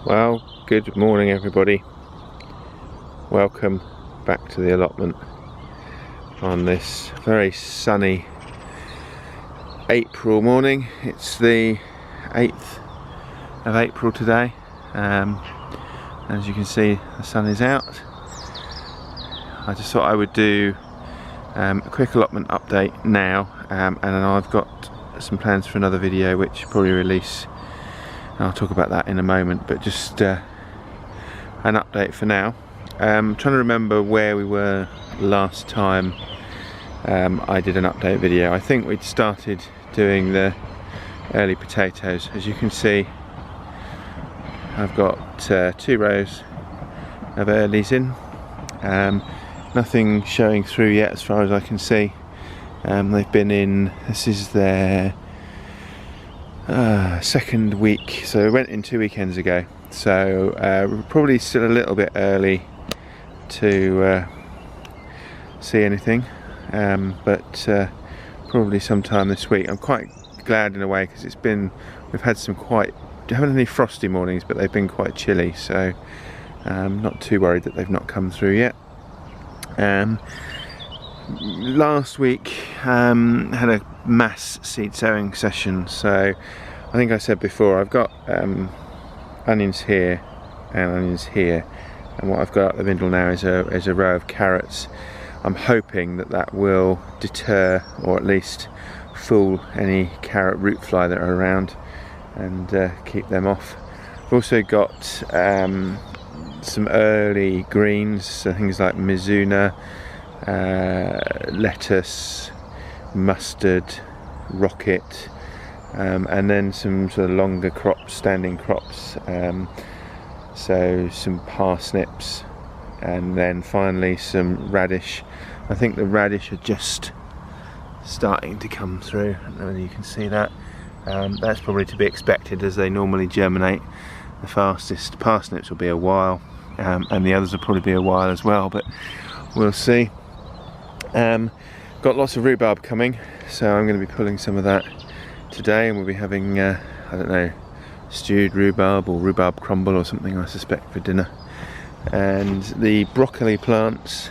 Well, good morning everybody. Welcome back to the allotment on this very sunny April morning. It's the 8th of April today. As you can see, the sun is out. I just thought I would do a quick allotment update now, and then I've got some plans for another video which will probably release. I'll talk about that in a moment, but just an update for now. I'm trying to remember where we were last time I did an update video. I think we'd started doing the early potatoes. As you can see, I've got 2 rows of earlies in. Nothing showing through yet as far as I can see. They've been in, this is their second week, so we went in 2 weekends ago, so we're probably still a little bit early to see anything, but probably sometime this week. I'm quite glad in a way, because we've had some haven't any frosty mornings, but they've been quite chilly, so I'm not too worried that they've not come through yet. Last week had a mass seed sowing session, so I think I said before, I've got onions here and onions here, and what I've got up the middle now is a row of carrots. I'm hoping that will deter, or at least fool, any carrot root fly that are around and keep them off. I've also got some early greens, so things like mizuna, lettuce, mustard, rocket, and then some sort of longer crops, standing crops, so some parsnips, and then finally some radish. I think the radish are just starting to come through. I don't know whether you can see that. That's probably to be expected, as they normally germinate the fastest. Parsnips will be a while, and the others will probably be a while as well, but we'll see. Got lots of rhubarb coming, so I'm going to be pulling some of that today, and we'll be having I don't know, stewed rhubarb or rhubarb crumble or something, I suspect, for dinner. And the broccoli plants,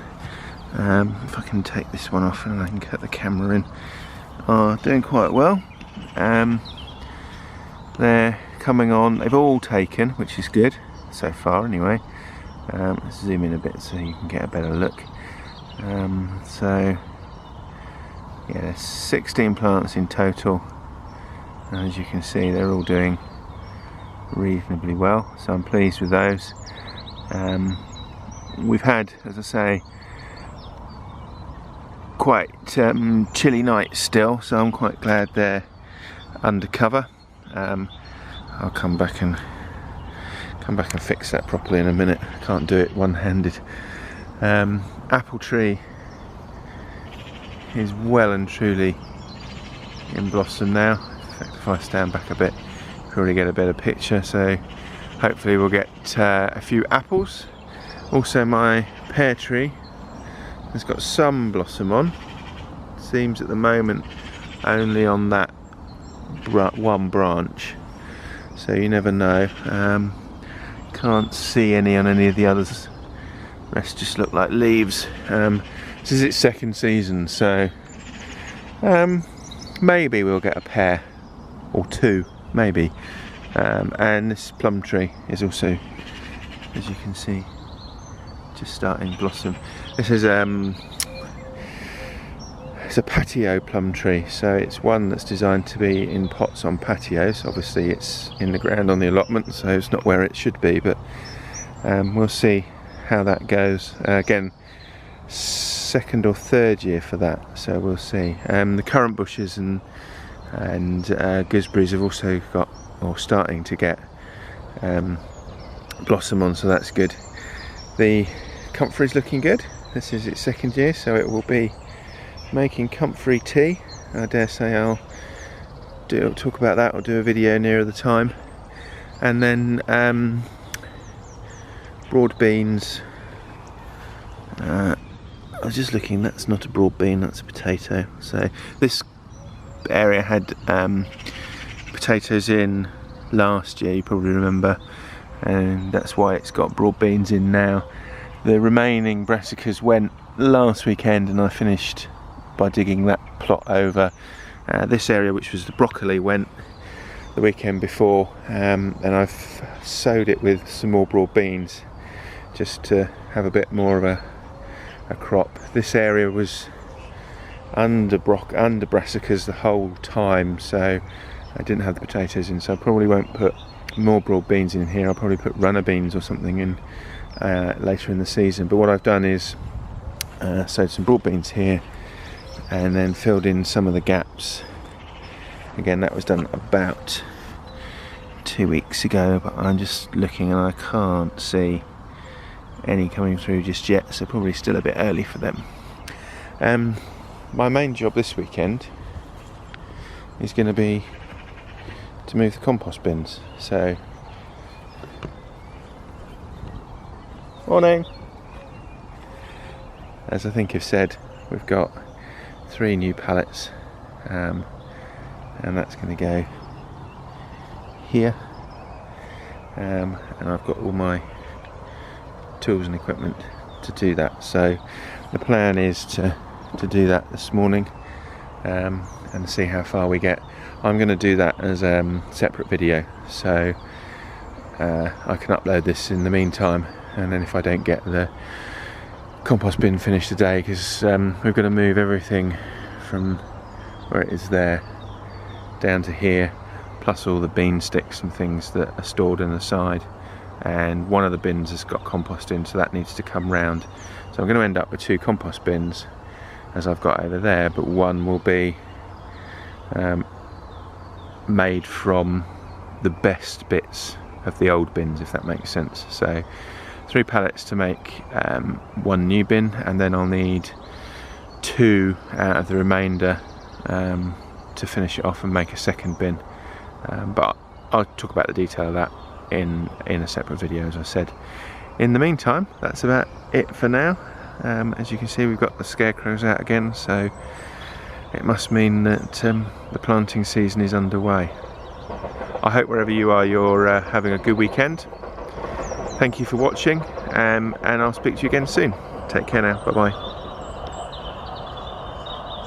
if I can take this one off and I can cut the camera in, are doing quite well. They're coming on, they've all taken, which is good so far anyway. Let's zoom in a bit so you can get a better look. So yeah, there's 16 plants in total, and as you can see, they're all doing reasonably well, so I'm pleased with those. We've had, as I say, quite chilly nights still, so I'm quite glad they're under cover. I'll come back and fix that properly in a minute. I can't do it one-handed. Apple tree is well and truly in blossom now. In fact, if I stand back a bit, you'll probably get a better picture, so hopefully we'll get a few apples. Also, my pear tree has got some blossom on. Seems at the moment only on that one branch, so you never know. Can't see any on any of the others. Rest just look like leaves. This is its second season, so maybe we'll get a pear or 2, maybe. And this plum tree is also, as you can see, just starting to blossom. This is it's a patio plum tree, so it's one that's designed to be in pots on patios. Obviously it's in the ground on the allotment, so it's not where it should be, but we'll see how that goes. Again, 2nd or 3rd year for that, so we'll see. The currant bushes and gooseberries have also got, or starting to get, blossom on, so that's good. The comfrey's looking good. This is its 2nd year, so it will be making comfrey tea. I dare say I'll talk about that or do a video nearer the time. And then broad beans. I was just looking, that's not a broad bean, that's a potato. So this area had potatoes in last year, you probably remember, and that's why it's got broad beans in now. The remaining brassicas went last weekend, and I finished by digging that plot over. This area, which was the broccoli, went the weekend before, and I've sowed it with some more broad beans just to have a bit more of a crop. This area was under brassicas the whole time, so I didn't have the potatoes in, so I probably won't put more broad beans in here. I'll probably put runner beans or something in later in the season. But what I've done is sowed some broad beans here and then filled in some of the gaps. Again, that was done about 2 weeks ago, but I'm just looking and I can't see any coming through just yet, so probably still a bit early for them. My main job this weekend is going to be to move the compost bins. So, morning. As I think I've said, we've got 3 new pallets, and that's going to go here, and I've got all my tools and equipment to do that. So the plan is to do that this morning, and see how far we get. I'm going to do that as a separate video, so I can upload this in the meantime, and then if I don't get the compost bin finished today, because we've got to move everything from where it is there down to here, plus all the bean sticks and things that are stored on the side, and one of the bins has got compost in, so that needs to come round. So I'm going to end up with 2 compost bins as I've got over there, but one will be made from the best bits of the old bins, if that makes sense. So 3 pallets to make 1 new bin, and then I'll need 2 out of the remainder to finish it off and make a second bin, but I'll talk about the detail of that in a separate video, as I said. In the meantime, that's about it for now. As you can see, we've got the scarecrows out again, so it must mean that the planting season is underway. I hope wherever you are, you're having a good weekend. Thank you for watching, and I'll speak to you again soon. Take care now. Bye bye.